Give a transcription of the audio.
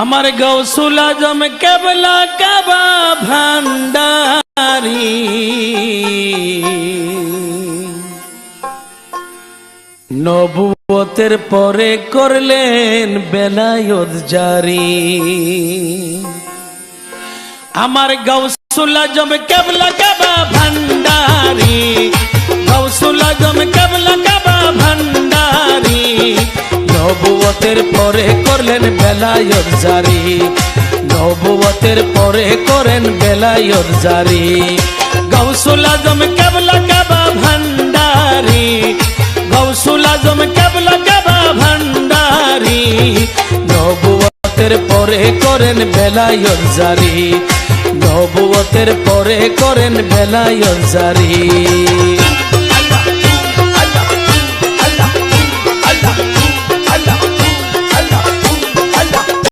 আমার গৌসুল আজম কেবলা কাবা ভান্ডারি নবুয়তের পরে করলেন বেলায়েত জারি। আমার গৌসুল আজম কেবলা কাবা ভান্ডারি, গৌসুল আজম কেবলা কাবা ভান্ডারি নবুয়তের পরে করলেন বেলায়েত জারি, নবুয়তের পরে করেন বেলায়েত জারি। গৌসুল আজম কেবলা কাবা ভান্ডারি, গৌসুল আজম কেবলা কাবা ভান্ডারি নবুয়তের পরে করেন বেলায়েত জারি, নবুয়তের পরে করেন বেলায়েত জারি।